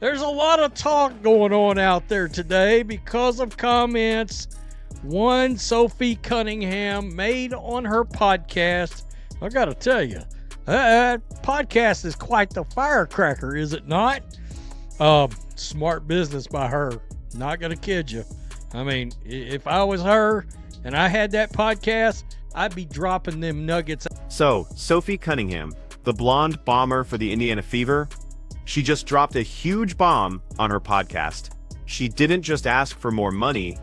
There's a lot of talk going on out there today because of comments one Sophie Cunningham made on her podcast. I got to tell you, that podcast is quite the firecracker, is it not? Smart business by her. Not going to kid you. I mean, if I was her and I had that podcast, I'd be dropping them nuggets. So, Sophie Cunningham, the blonde bomber for the Indiana Fever, she just dropped a huge bomb on her podcast. She didn't just ask for more money,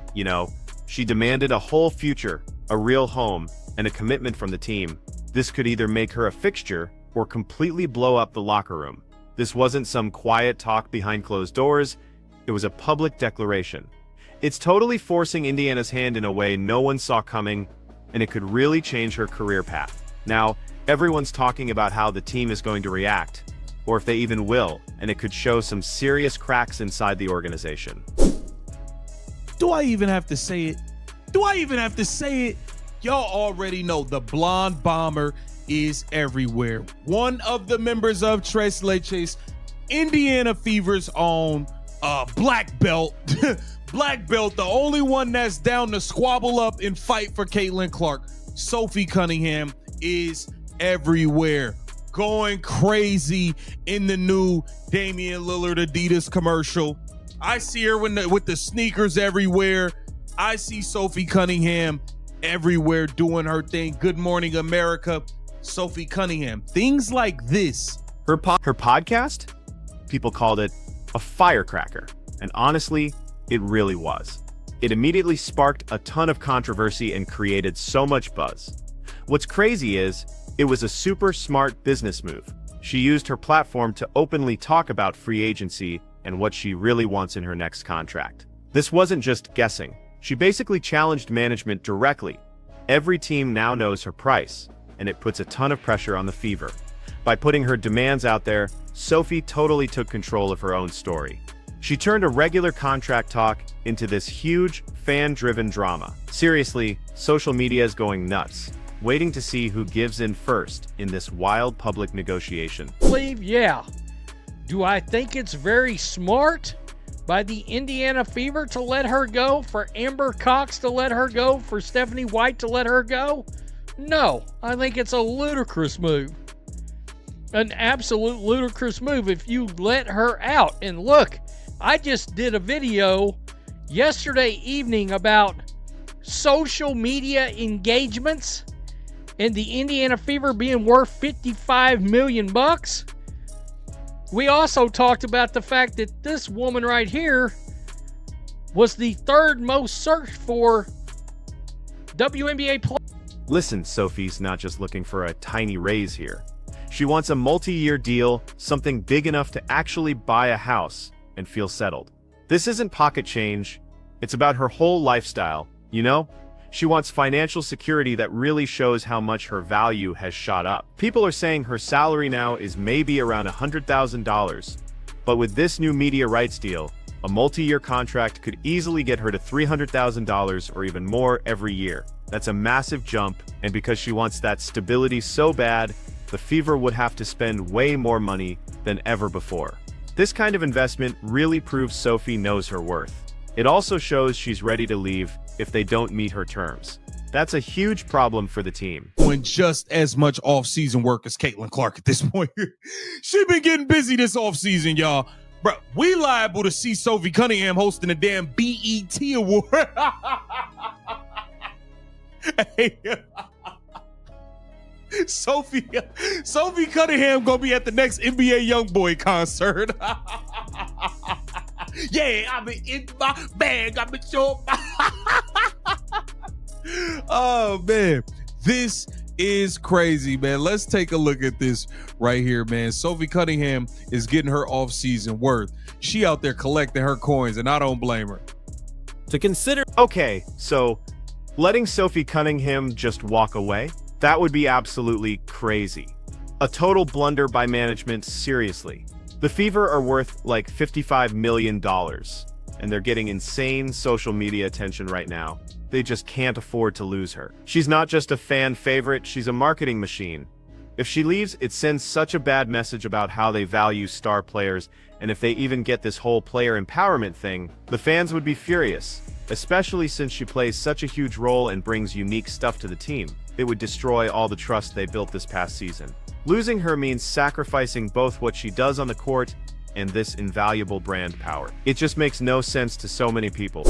she demanded a whole future, a real home, and a commitment from the team. This could either make her a fixture or completely blow up the locker room. This wasn't some quiet talk behind closed doors, it was a public declaration. It's totally forcing Indiana's hand in a way no one saw coming, and it could really change her career path. Now, everyone's talking about how the team is going to react, or if they even will, and it could show some serious cracks inside the organization. Do I even have to say it? Y'all already know the blonde bomber is everywhere. One of the members of Tres Leches, Indiana Fever's own black belt. Black belt, the only one that's down to squabble up and fight for Caitlin Clark. Sophie Cunningham is everywhere, going crazy in the new Damian Lillard Adidas commercial. I see her with the sneakers everywhere. I see Sophie Cunningham everywhere doing her thing. Good Morning America, Sophie Cunningham. Things like this. Her podcast? People called it a firecracker, and honestly, it really was. It immediately sparked a ton of controversy and created so much buzz. What's crazy is, it was a super smart business move. She used her platform to openly talk about free agency and what she really wants in her next contract. This wasn't just guessing. She basically challenged management directly. Every team now knows her price, and it puts a ton of pressure on the Fever. By putting her demands out there, Sophie totally took control of her own story. She turned a regular contract talk into this huge, fan-driven drama. Seriously, social media is going nuts, waiting to see who gives in first in this wild public negotiation. Yeah. Do I think it's very smart by the Indiana Fever to let her go, for Amber Cox to let her go, for Stephanie White to let her go? No, I think it's a ludicrous move. An absolute ludicrous move if you let her out. And look, I just did a video yesterday evening about social media engagements and the Indiana Fever being worth 55 million bucks. We also talked about the fact that this woman right here was the third most searched for WNBA player. Listen, Sophie's not just looking for a tiny raise here. She wants a multi-year deal, something big enough to actually buy a house and feel settled. This isn't pocket change, it's about her whole lifestyle, She wants financial security that really shows how much her value has shot up. People are saying her salary now is maybe around $100,000, but with this new media rights deal, a multi-year contract could easily get her to $300,000 or even more every year. That's a massive jump, and because she wants that stability so bad, the Fever would have to spend way more money than ever before. This kind of investment really proves Sophie knows her worth. It also shows she's ready to leave if they don't meet her terms. That's a huge problem for the team. Doing just as much off-season work as Caitlin Clark at this point. She been getting busy this off-season, y'all. Bro, we liable to see Sophie Cunningham hosting a damn BET award. Hey, Sophie Cunningham gonna be at the next NBA YoungBoy concert. Yeah, I'm in my bag. I'm in your. Oh man, this is crazy, man. Let's take a look at this right here, man. Sophie Cunningham is getting her off-season worth. She out there collecting her coins, and I don't blame her. To consider. Okay, so letting Sophie Cunningham just walk away? That would be absolutely crazy. A total blunder by management, seriously. The Fever are worth like $55 million, and they're getting insane social media attention right now. They just can't afford to lose her. She's not just a fan favorite, she's a marketing machine. If she leaves, it sends such a bad message about how they value star players, and if they even get this whole player empowerment thing, the fans would be furious, especially since she plays such a huge role and brings unique stuff to the team. It would destroy all the trust they built this past season. Losing her means sacrificing both what she does on the court and this invaluable brand power. It just makes no sense to so many people.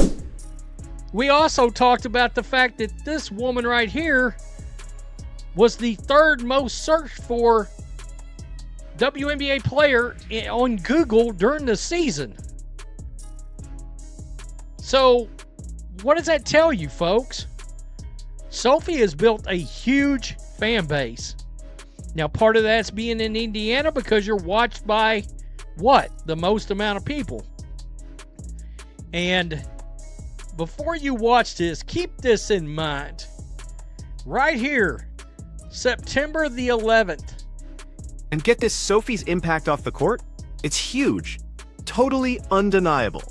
We also talked about the fact that this woman right here was the third most searched for WNBA player on Google during the season. So, what does that tell you, folks? Sophie has built a huge fan base. Now, part of that's being in Indiana because you're watched by, what? The most amount of people. And before you watch this, keep this in mind. Right here, September the 11th. And get this, Sophie's impact off the court? It's huge. Totally undeniable.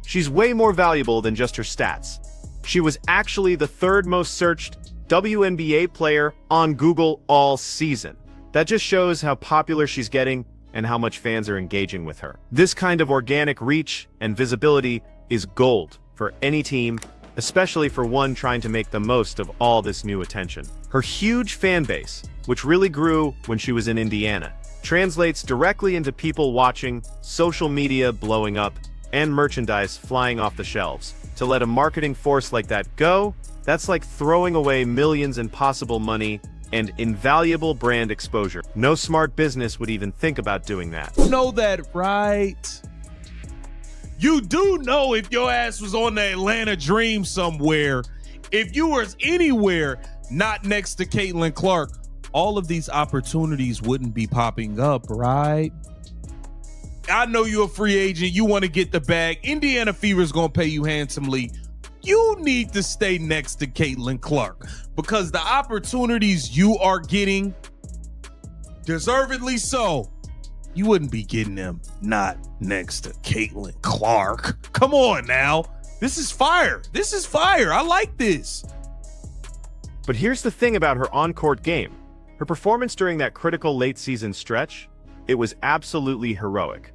She's way more valuable than just her stats. She was actually the third most searched WNBA player on Google all season. That just shows how popular she's getting and how much fans are engaging with her. This kind of organic reach and visibility is gold for any team, especially for one trying to make the most of all this new attention. Her huge fan base, which really grew when she was in Indiana, translates directly into people watching, social media blowing up, and merchandise flying off the shelves. To let a marketing force like that go, that's like throwing away millions in possible money and invaluable brand exposure. No smart business would even think about doing that. You know that, right? You do know if your ass was on the Atlanta Dream somewhere, if you was anywhere not next to Caitlin Clark, all of these opportunities wouldn't be popping up, right? I know you're a free agent. You want to get the bag. Indiana Fever's going to pay you handsomely. You need to stay next to Caitlin Clark because the opportunities you are getting, deservedly so, you wouldn't be getting them not next to Caitlin Clark. Come on now. This is fire. This is fire. I like this. But here's the thing about her on-court game. Her performance during that critical late-season stretch, it was absolutely heroic.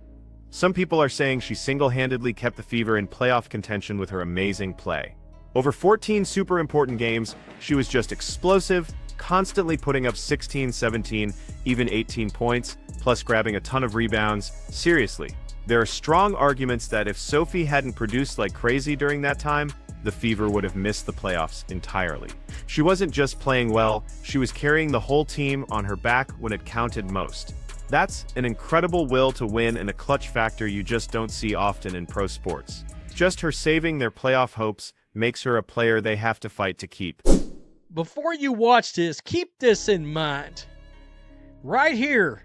Some people are saying she single-handedly kept the Fever in playoff contention with her amazing play. Over 14 super important games, she was just explosive, constantly putting up 16, 17, even 18 points, plus grabbing a ton of rebounds. Seriously, there are strong arguments that if Sophie hadn't produced like crazy during that time, the Fever would have missed the playoffs entirely. She wasn't just playing well, she was carrying the whole team on her back when it counted most. That's an incredible will to win and a clutch factor you just don't see often in pro sports. Just her saving their playoff hopes makes her a player they have to fight to keep. Before you watch this, keep this in mind. Right here,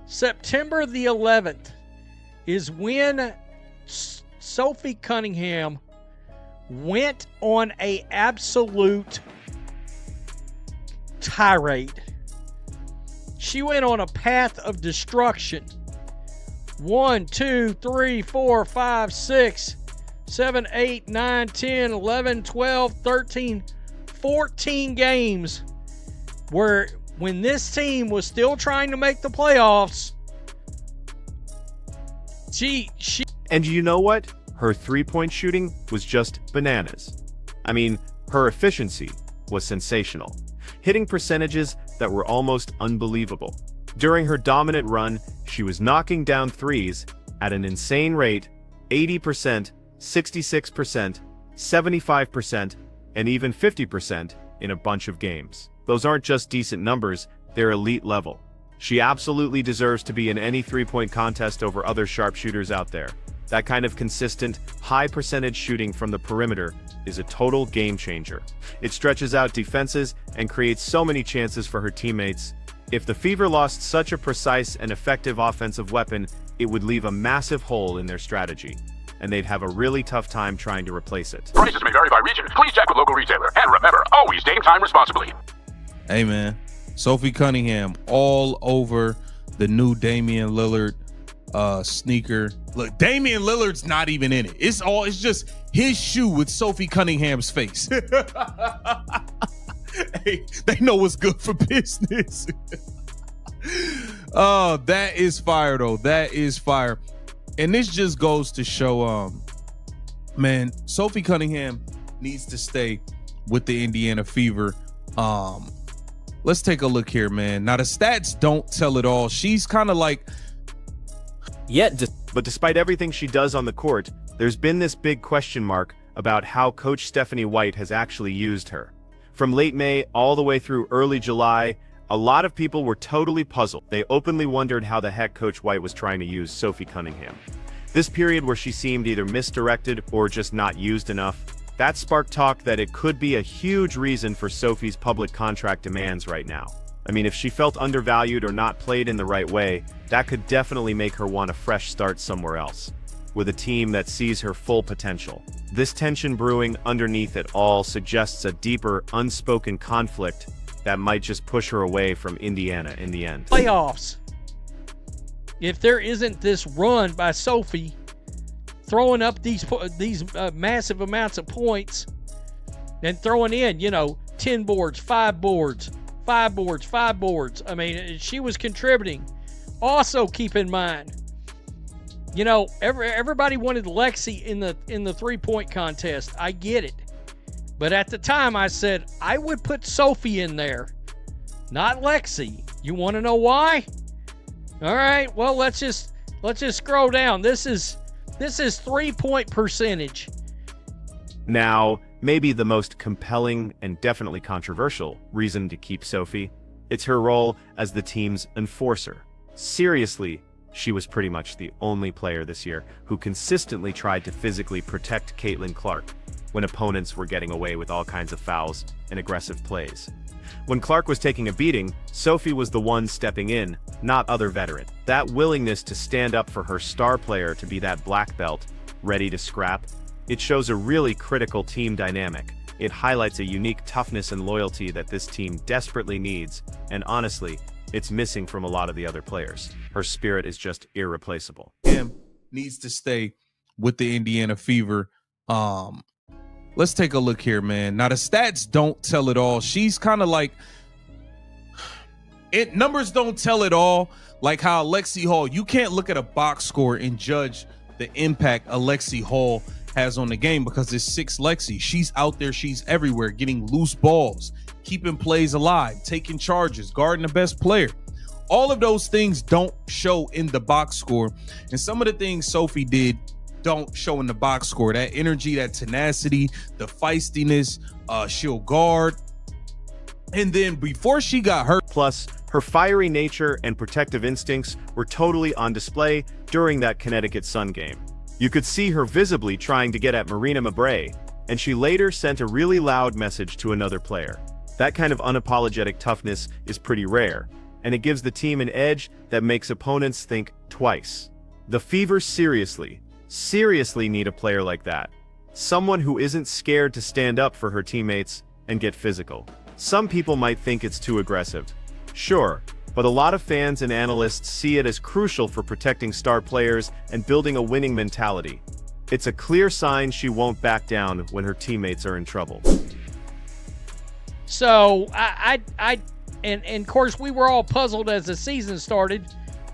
September the 11th is when Sophie Cunningham went on an absolute tirade. She went on a path of destruction. 1, 2, 3, 4, 5, 6, 7, 8, 9, 10, 11, 12, 13, 14 games where when this team was still trying to make the playoffs, And you know what? Her three-point shooting was just bananas. I mean, her efficiency was sensational, hitting percentages that were almost unbelievable. During her dominant run, she was knocking down threes at an insane rate, 80%, 66%, 75%, and even 50% in a bunch of games. Those aren't just decent numbers, they're elite level. She absolutely deserves to be in any three-point contest over other sharpshooters out there. That kind of consistent, high percentage shooting from the perimeter is a total game changer. It stretches out defenses and creates so many chances for her teammates. If the Fever lost such a precise and effective offensive weapon, it would leave a massive hole in their strategy, and they'd have a really tough time trying to replace it. Prices may vary by region. Please check with local retailer. And remember, always game time responsibly. Hey, man. Sophie Cunningham all over the new Damian Lillard sneaker. Look, Damian Lillard's not even in it. It's just his shoe with Sophie Cunningham's face. Hey, they know what's good for business. Oh, that is fire though. That is fire. And this just goes to show, man, Sophie Cunningham needs to stay with the Indiana Fever. Let's take a look here, man. Now the stats don't tell it all. She's kind of like, but despite everything she does on the court, there's been this big question mark about how Coach Stephanie White has actually used her. From late May all the way through early July, a lot of people were totally puzzled. They openly wondered how the heck Coach White was trying to use Sophie Cunningham. This period where she seemed either misdirected or just not used enough, that sparked talk that it could be a huge reason for Sophie's public contract demands right now. I mean, if she felt undervalued or not played in the right way, that could definitely make her want a fresh start somewhere else, with a team that sees her full potential. This tension brewing underneath it all suggests a deeper, unspoken conflict that might just push her away from Indiana in the end. Playoffs. If there isn't this run by Sophie throwing up these massive amounts of points and throwing in, 10 boards, 5 boards, 5 boards, 5 boards. I mean, she was contributing. Also, keep in mind, everybody wanted Lexi in the 3-point contest. I get it. But at the time I said I would put Sophie in there, not Lexi. You want to know why? All right, well, let's just scroll down. This is 3-point percentage. Now, maybe the most compelling and definitely controversial reason to keep Sophie, it's her role as the team's enforcer. Seriously, she was pretty much the only player this year who consistently tried to physically protect Caitlin Clark when opponents were getting away with all kinds of fouls and aggressive plays. When Clark was taking a beating, Sophie was the one stepping in, not other veteran. That willingness to stand up for her star player to be that black belt, ready to scrap, it shows a really critical team dynamic. It highlights a unique toughness and loyalty that this team desperately needs, and honestly, it's missing from a lot of the other players. Her spirit is just irreplaceable. Needs to stay with the Indiana Fever. Let's take a look here, man. Now the stats don't tell it all. She's kind of like, numbers don't tell it all. Like how Alexi Hall, you can't look at a box score and judge the impact Alexi Hall has on the game because it's 6 Lexi. She's out there, she's everywhere, getting loose balls, keeping plays alive, taking charges, guarding the best player. All of those things don't show in the box score. And some of the things Sophie did don't show in the box score. That energy, that tenacity, the feistiness, she'll guard. And then before she got hurt, plus her fiery nature and protective instincts were totally on display during that Connecticut Sun game. You could see her visibly trying to get at Marina Mabrey, and she later sent a really loud message to another player. That kind of unapologetic toughness is pretty rare, and it gives the team an edge that makes opponents think twice. The Fever seriously need a player like that. Someone who isn't scared to stand up for her teammates and get physical. Some people might think it's too aggressive. Sure, but a lot of fans and analysts see it as crucial for protecting star players and building a winning mentality. It's a clear sign she won't back down when her teammates are in trouble. So, and of course, we were all puzzled as the season started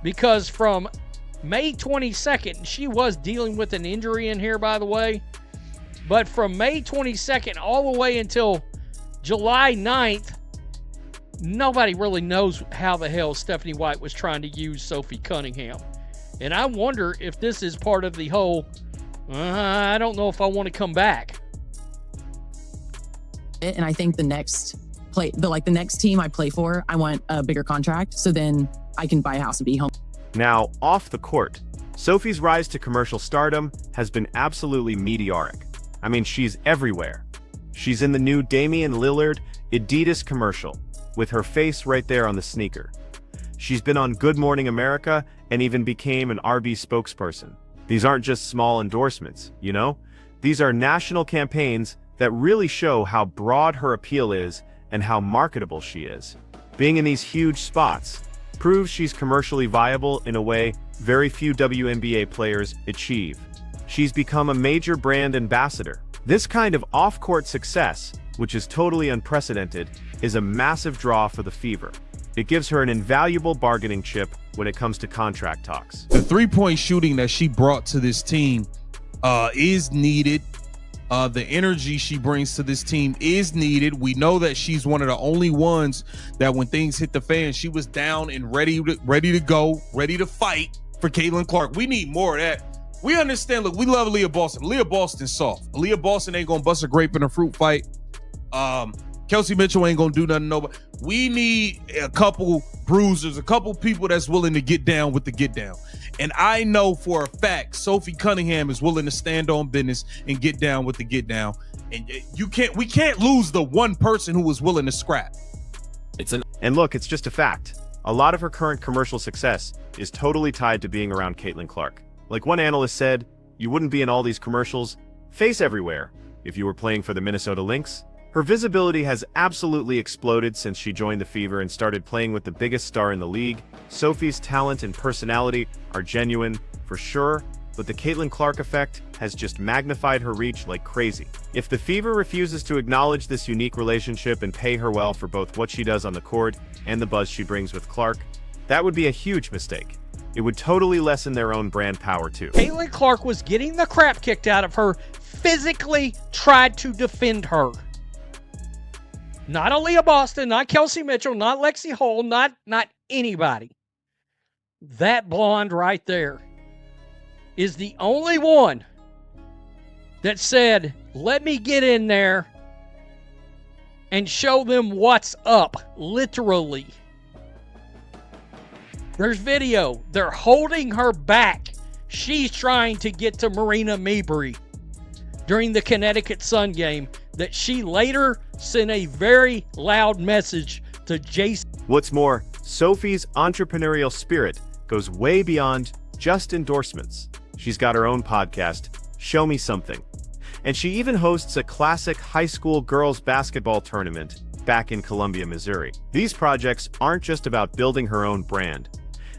because from May 22nd, she was dealing with an injury in here, by the way. But from May 22nd all the way until July 9th, nobody really knows how the hell Stephanie White was trying to use Sophie Cunningham. And I wonder if this is part of the whole, I don't know if I want to come back. And I think the next team I play for, I want a bigger contract. So then I can buy a house and be home. Now, off the court, Sophie's rise to commercial stardom has been absolutely meteoric. I mean, she's everywhere. She's in the new Damian Lillard Adidas commercial, with her face right there on the sneaker. She's been on Good Morning America and even became an RB spokesperson. These aren't just small endorsements, you know? These are national campaigns that really show how broad her appeal is and how marketable she is. Being in these huge spots proves she's commercially viable in a way very few WNBA players achieve. She's become a major brand ambassador. This kind of off-court success, which is totally unprecedented, is a massive draw for the Fever. It gives her an invaluable bargaining chip when it comes to contract talks. The three-point shooting that she brought to this team is needed. The energy she brings to this team is needed. We know that she's one of the only ones that when things hit the fan, she was down and ready to go, ready to fight for Caitlin Clark. We need more of that. We understand. Look, we love Aaliyah Boston. Aaliyah Boston's soft. Aaliyah Boston ain't gonna bust a grape in a fruit fight. Kelsey Mitchell ain't gonna do nothing. Nobody. We need a couple bruisers, a couple people that's willing to get down with the get down. And I know for a fact Sophie Cunningham is willing to stand on business and get down with the get down. And we can't lose the one person who was willing to scrap. And look, it's just a fact. A lot of her current commercial success is totally tied to being around Caitlin Clark. Like one analyst said, you wouldn't be in all these commercials, face everywhere, if you were playing for the Minnesota Lynx. Her visibility has absolutely exploded since she joined the Fever and started playing with the biggest star in the league. Sophie's talent and personality are genuine, for sure, but the Caitlin Clark effect has just magnified her reach like crazy. If the Fever refuses to acknowledge this unique relationship and pay her well for both what she does on the court and the buzz she brings with Clark, that would be a huge mistake. It would totally lessen their own brand power too. Caitlin Clark was getting the crap kicked out of her, physically tried to defend her. Not Aaliyah Boston, not Kelsey Mitchell, not Lexi Hull, not anybody. That blonde right there is the only one that said, let me get in there and show them what's up, literally. There's video. They're holding her back. She's trying to get to Marina Mabrey during the Connecticut Sun game that she later sent a very loud message to Jason. What's more, Sophie's entrepreneurial spirit goes way beyond just endorsements. She's got her own podcast, Show Me Something. And she even hosts a classic high school girls basketball tournament back in Columbia, Missouri. These projects aren't just about building her own brand.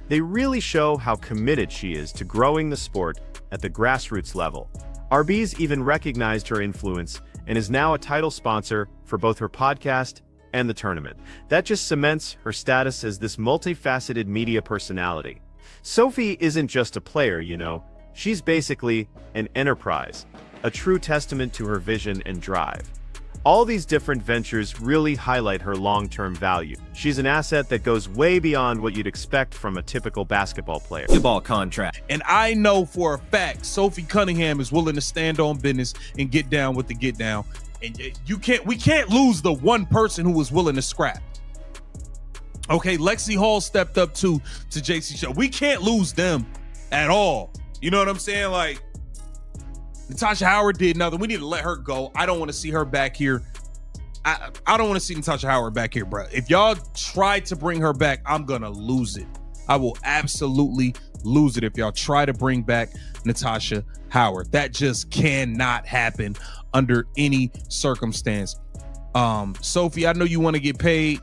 They really show how committed she is to growing the sport at the grassroots level. RB's even recognized her influence and is now a title sponsor for both her podcast and the tournament. That just cements her status as this multifaceted media personality. Sophie isn't just a player, you know. She's basically an enterprise, a true testament to her vision and drive. All these different ventures really highlight her long-term value. She's an asset that goes way beyond what you'd expect from a typical basketball player. Basketball contract. And I know for a fact Sophie Cunningham is willing to stand on business and get down with the get down. And we can't lose the one person who was willing to scrap. Okay, Lexi Hall stepped up to JC Show. We can't lose them at all. You know what I'm saying? Like, Natasha Howard did nothing. We need to let her go. I don't want to see her back here. I don't want to see Natasha Howard back here, bro. If y'all try to bring her back, I'm going to lose it. I will absolutely lose it if y'all try to bring back Natasha Howard. That just cannot happen under any circumstance. Sophie, I know you want to get paid.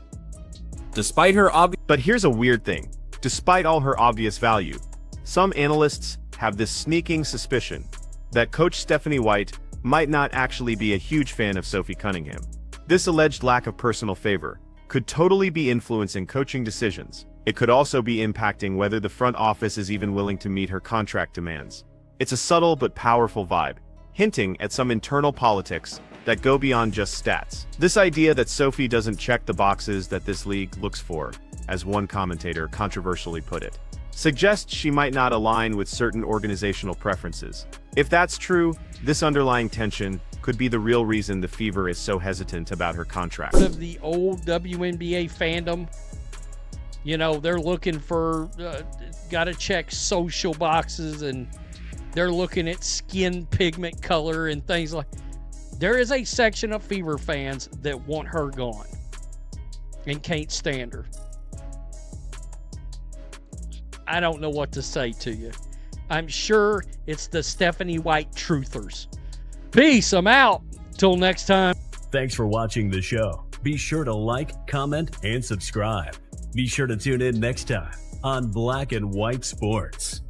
Despite her obvious... But here's a weird thing. Despite all her obvious value, some analysts have this sneaking suspicion that Coach Stephanie White might not actually be a huge fan of Sophie Cunningham. This alleged lack of personal favor could totally be influencing coaching decisions. It could also be impacting whether the front office is even willing to meet her contract demands. It's a subtle but powerful vibe, hinting at some internal politics that go beyond just stats. This idea that Sophie doesn't check the boxes that this league looks for, as one commentator controversially put it, suggests she might not align with certain organizational preferences. If that's true, this underlying tension could be the real reason the Fever is so hesitant about her contract. Of the old WNBA fandom, you know, they're looking for, gotta check social boxes, and they're looking at skin pigment color and things like. There is a section of Fever fans that want her gone and can't stand her. I don't know what to say to you. I'm sure it's the Stephanie White truthers. Peace, I'm out. Till next time. Thanks for watching the show. Be sure to like, comment, and subscribe. Be sure to tune in next time on Black and White Sports.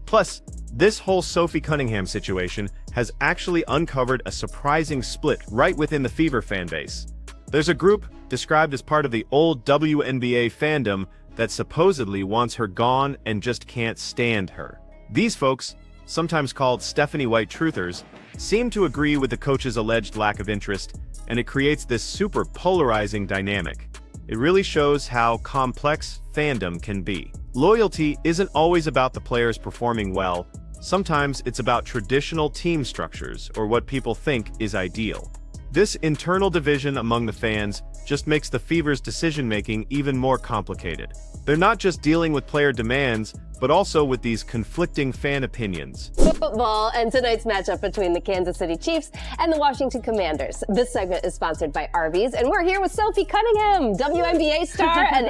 Plus, this whole Sophie Cunningham situation has actually uncovered a surprising split right within the Fever fan base. There's a group described as part of the old WNBA fandom that supposedly wants her gone and just can't stand her. These folks, sometimes called Stephanie White truthers, seem to agree with the coach's alleged lack of interest, and it creates this super polarizing dynamic. It really shows how complex fandom can be. Loyalty isn't always about the players performing well. Sometimes it's about traditional team structures or what people think is ideal. This internal division among the fans just makes the Fever's decision-making even more complicated. They're not just dealing with player demands, but also with these conflicting fan opinions. Football and tonight's matchup between the Kansas City Chiefs and the Washington Commanders. This segment is sponsored by Arby's, and we're here with Sophie Cunningham, WNBA star and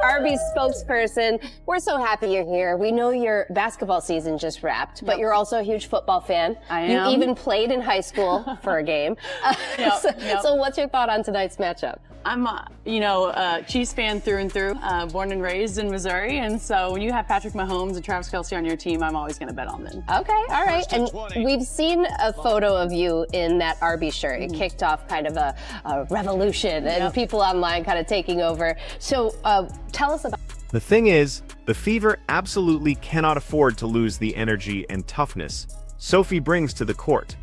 Arby's spokesperson. We're so happy you're here. We know your basketball season just wrapped, but you're also a huge football fan. I am. You even played in high school for a game. So what's your thought on tonight's matchup? I'm, Chiefs fan through and through, born and raised in Missouri. And so when you have Patrick Mahomes and Travis Kelce on your team, I'm always going to bet on them. Okay, all right. And we've seen a photo of you in that Arby's shirt. It kicked off kind of a revolution and people online kind of taking over. So tell us about. The thing is, the Fever absolutely cannot afford to lose the energy and toughness Sophie brings to the court.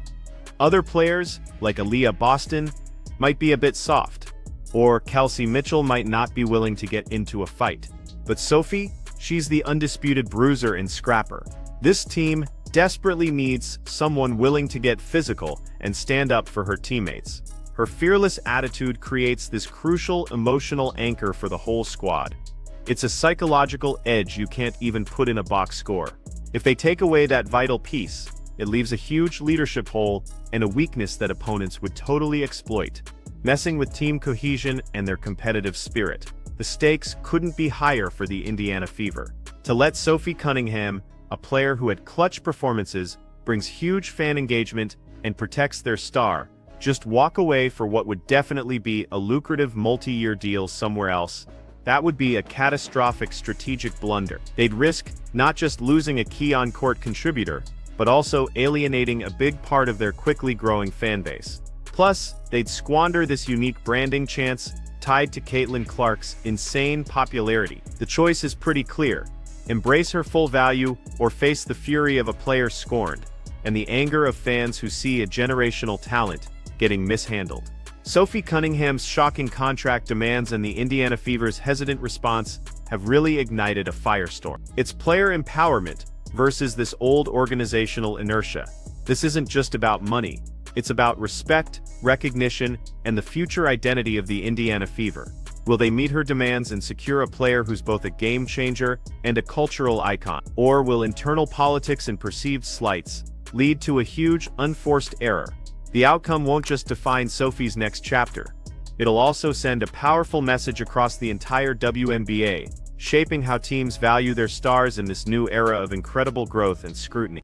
Other players, like Aaliyah Boston, might be a bit soft, or Kelsey Mitchell might not be willing to get into a fight. But Sophie, she's the undisputed bruiser and scrapper. This team desperately needs someone willing to get physical and stand up for her teammates. Her fearless attitude creates this crucial emotional anchor for the whole squad. It's a psychological edge you can't even put in a box score. If they take away that vital piece, it leaves a huge leadership hole and a weakness that opponents would totally exploit, messing with team cohesion and their competitive spirit. The stakes couldn't be higher for the Indiana Fever. To let Sophie Cunningham, a player who had clutch performances, brings huge fan engagement, and protects their star, just walk away for what would definitely be a lucrative multi-year deal somewhere else, that would be a catastrophic strategic blunder. They'd risk not just losing a key on-court contributor, but also alienating a big part of their quickly growing fan base. Plus, they'd squander this unique branding chance tied to Caitlin Clark's insane popularity. The choice is pretty clear. Embrace her full value or face the fury of a player scorned, and the anger of fans who see a generational talent getting mishandled. Sophie Cunningham's shocking contract demands and the Indiana Fever's hesitant response have really ignited a firestorm. It's player empowerment versus this old organizational inertia. This isn't just about money. It's about respect, recognition, and the future identity of the Indiana Fever. Will they meet her demands and secure a player who's both a game changer and a cultural icon? Or will internal politics and perceived slights lead to a huge, unforced error? The outcome won't just define Sophie's next chapter. It'll also send a powerful message across the entire WNBA, shaping how teams value their stars in this new era of incredible growth and scrutiny.